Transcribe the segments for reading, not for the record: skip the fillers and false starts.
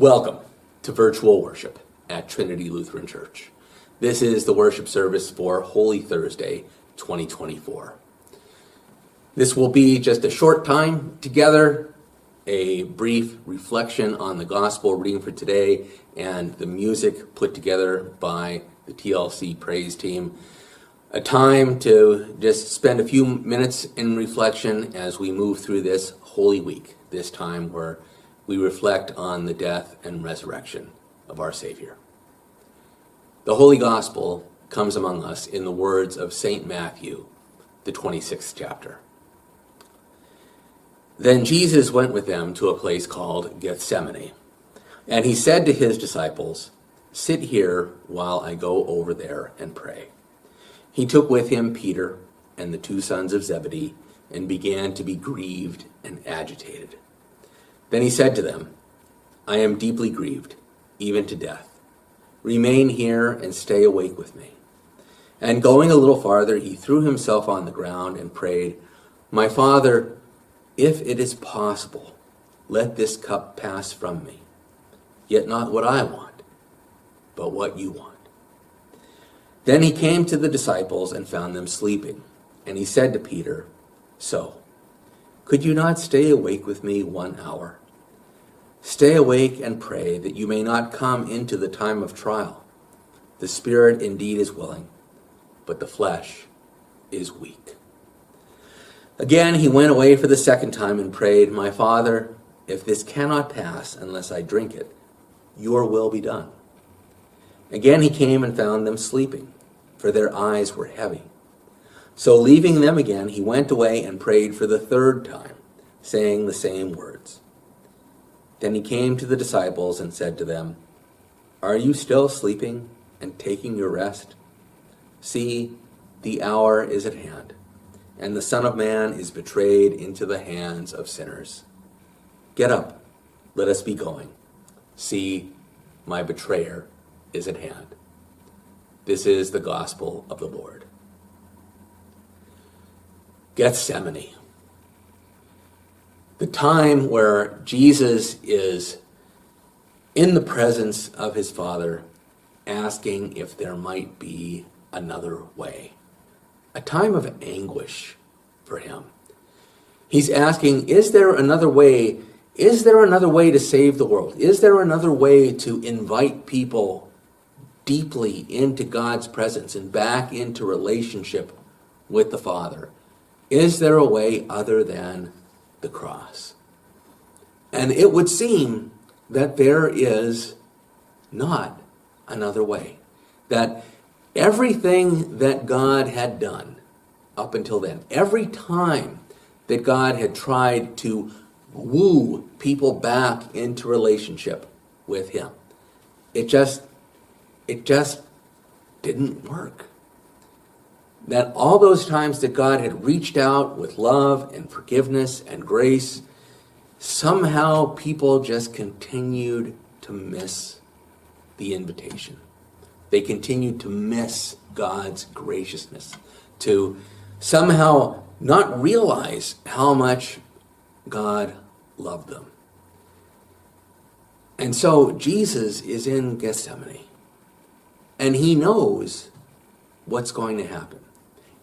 Welcome to virtual worship at Trinity Lutheran Church. This is the worship service for Holy Thursday, 2024. This will be just a short time together, a brief reflection on the gospel reading for today, and the music put together by the TLC praise team. A time to just spend a few minutes in reflection as we move through this Holy Week, this time where we reflect on the death and resurrection of our Savior. The Holy Gospel comes among us in the words of St. Matthew, the 26th chapter. Then Jesus went with them to a place called Gethsemane, and he said to his disciples, "Sit here while I go over there and pray." He took with him Peter and the two sons of Zebedee and began to be grieved and agitated. Then he said to them, "I am deeply grieved, even to death. Remain here and stay awake with me." And going a little farther, he threw himself on the ground and prayed, "My Father, if it is possible, let this cup pass from me. Yet not what I want, but what you want." Then he came to the disciples and found them sleeping. And he said to Peter, "So, could you not stay awake with me 1 hour? Stay awake and pray that you may not come into the time of trial. The spirit indeed is willing, but the flesh is weak." Again, he went away for the second time and prayed, "My Father, if this cannot pass unless I drink it, your will be done." Again, he came and found them sleeping, for their eyes were heavy. So leaving them again, he went away and prayed for the third time, saying the same words. Then he came to the disciples and said to them, "Are you still sleeping and taking your rest? See, the hour is at hand, and the Son of Man is betrayed into the hands of sinners. Get up, let us be going. See, my betrayer is at hand." This is the gospel of the Lord. Gethsemane. The time where Jesus is in the presence of his Father, asking if there might be another way. A time of anguish for him. He's asking, is there another way? Is there another way to save the world? Is there another way to invite people deeply into God's presence and back into relationship with the Father? Is there a way other than the cross? And it would seem that there is not another way. That everything that God had done up until then, every time that God had tried to woo people back into relationship with him, it just didn't work. That all those times that God had reached out with love and forgiveness and grace, somehow people just continued to miss the invitation. They continued to miss God's graciousness, to somehow not realize how much God loved them. And so Jesus is in Gethsemane, and he knows what's going to happen.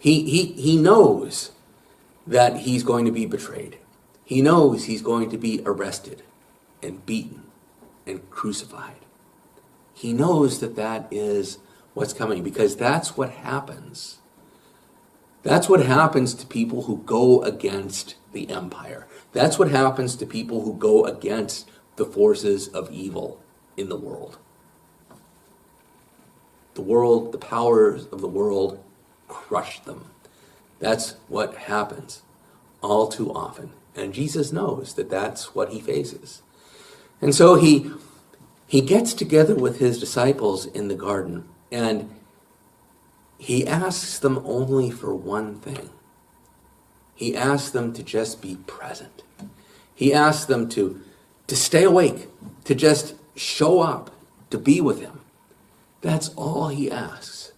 He knows that he's going to be betrayed. He knows he's going to be arrested and beaten and crucified. He knows that that is what's coming, because that's what happens. That's what happens to people who go against the empire. That's what happens to people who go against the forces of evil in the world. The world, the powers of the world, crush them. That's what happens all too often. And Jesus knows that that's what he faces. And so he gets together with his disciples in the garden, and he asks them only for one thing. He asks them to just be present. He asks them to stay awake, to just show up, to be with him. That's all he asks.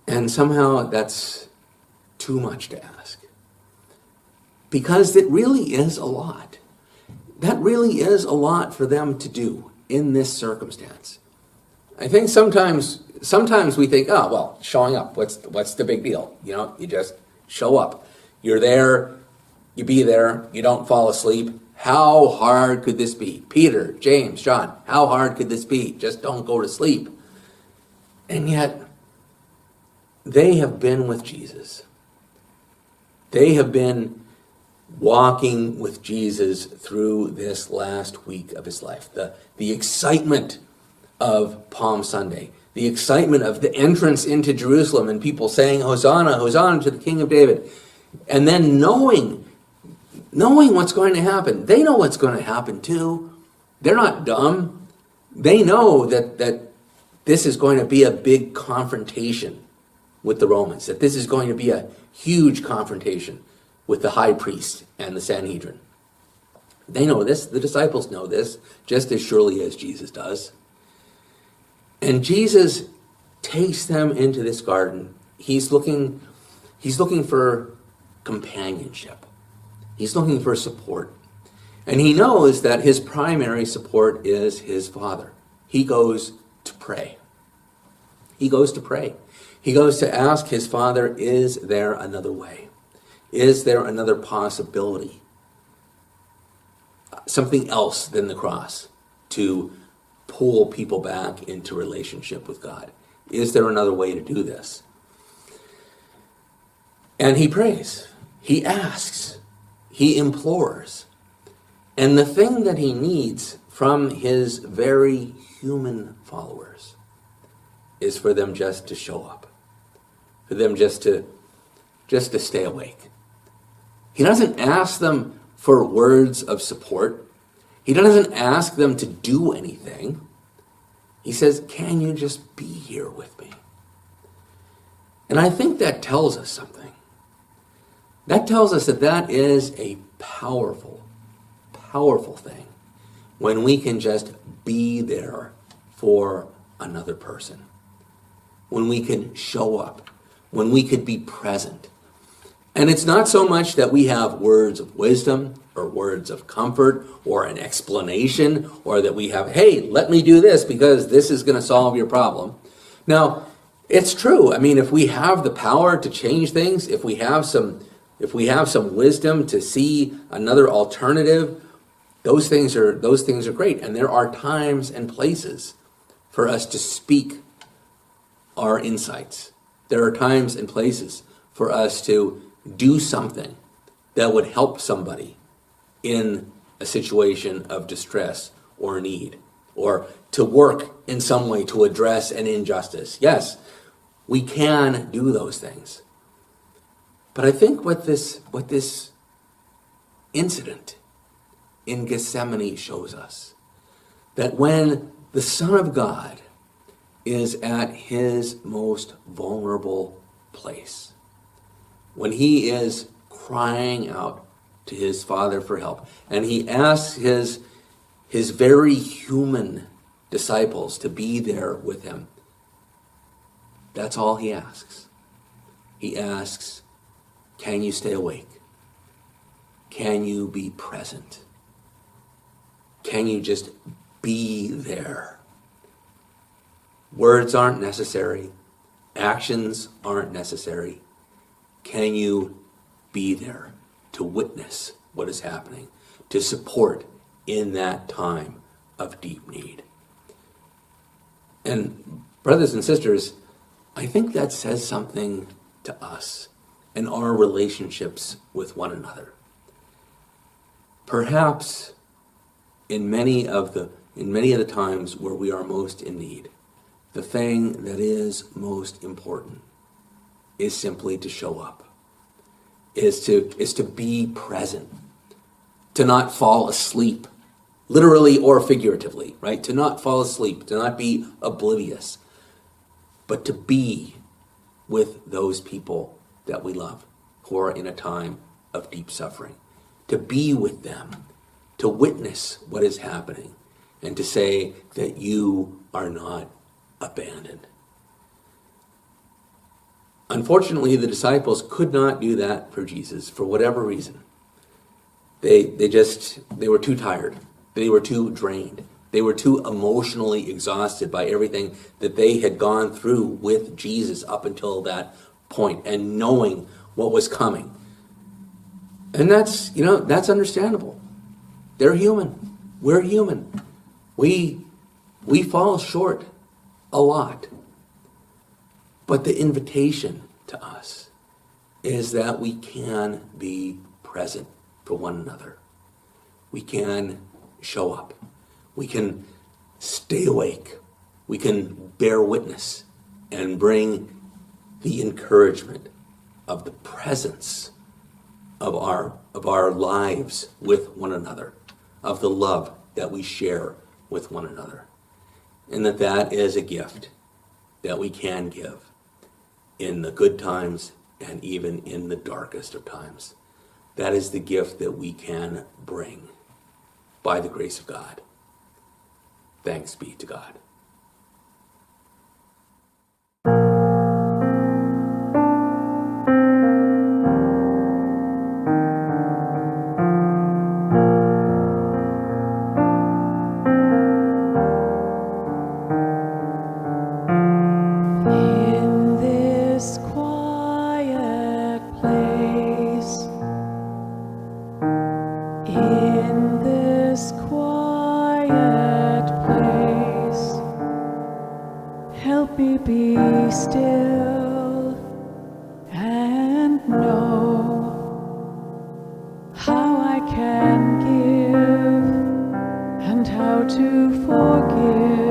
And somehow that's too much to ask. Because it really is a lot. that really is a lot for them to do in this circumstance. I think sometimes we think, oh, well, showing up, what's the big deal? You know, you just show up. You're there, you be there, you don't fall asleep. How hard could this be? Peter, James, John, how hard could this be? Just don't go to sleep. And yet, they have been with Jesus. They have been walking with Jesus through this last week of his life. The excitement of Palm Sunday, the excitement of the entrance into Jerusalem and people saying, Hosanna, Hosanna to the King of David. And then knowing what's going to happen. They know what's going to happen too. They're not dumb. They know that this is going to be a big confrontation with the Romans, that this is going to be a huge confrontation with the high priest and the Sanhedrin. They know this. The disciples know this just as surely as Jesus does. And Jesus takes them into this garden. He's looking for companionship. He's looking for support. And he knows that his primary support is his Father. He goes to pray. He goes to pray. He goes to ask his Father, is there another way? Is there another possibility? Something else than the cross to pull people back into relationship with God? Is there another way to do this? And he prays. He asks. He implores. And the thing that he needs from his very human followers is for them just to show up. For them just to stay awake. He doesn't ask them for words of support. He doesn't ask them to do anything. He says, can you just be here with me? And I think that tells us something. That tells us that is a powerful, powerful thing when we can just be there for another person. When we can show up. When we could be present. And it's not so much that we have words of wisdom or words of comfort or an explanation or that we have, hey, let me do this because this is going to solve your problem. Now, it's true. I mean, if we have the power to change things, if we have some wisdom to see another alternative, those things are great. And there are times and places for us to speak our insights. There are times and places for us to do something that would help somebody in a situation of distress or need, or to work in some way to address an injustice. Yes, we can do those things. But I think what this incident in Gethsemane shows us, that when the Son of God is at his most vulnerable place, when he is crying out to his Father for help, and he asks his very human disciples to be there with him, that's all he asks. He asks, can you stay awake? Can you be present? Can you just be there? Words aren't necessary. Actions aren't necessary. Can you be there to witness what is happening, to support in that time of deep need? And brothers and sisters, I think that says something to us and our relationships with one another. Perhaps in many of the times where we are most in need, the thing that is most important is simply to show up, is to be present, to not fall asleep, literally or figuratively, right? To not fall asleep, to not be oblivious, but to be with those people that we love who are in a time of deep suffering, to be with them, to witness what is happening, and to say that you are not abandoned. Unfortunately, the disciples could not do that for Jesus for whatever reason. They were too tired. They were too drained. They were too emotionally exhausted by everything that they had gone through with Jesus up until that point, and knowing what was coming. And that's understandable. They're human. We're human. We fall short a lot. But the invitation to us is that we can be present for one another. We can show up. We can stay awake. We can bear witness and bring the encouragement of the presence of our lives with one another, of the love that we share with one another. And that is a gift that we can give in the good times and even in the darkest of times. That is the gift that we can bring by the grace of God. Thanks be to God. In this quiet place, in this quiet place, help me be still and know how I can give and how to forgive.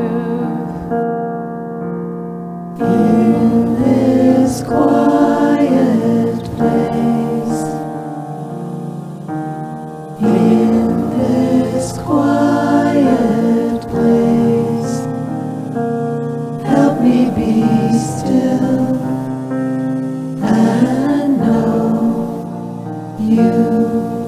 In this quiet place, in this quiet place, help me be still and know you.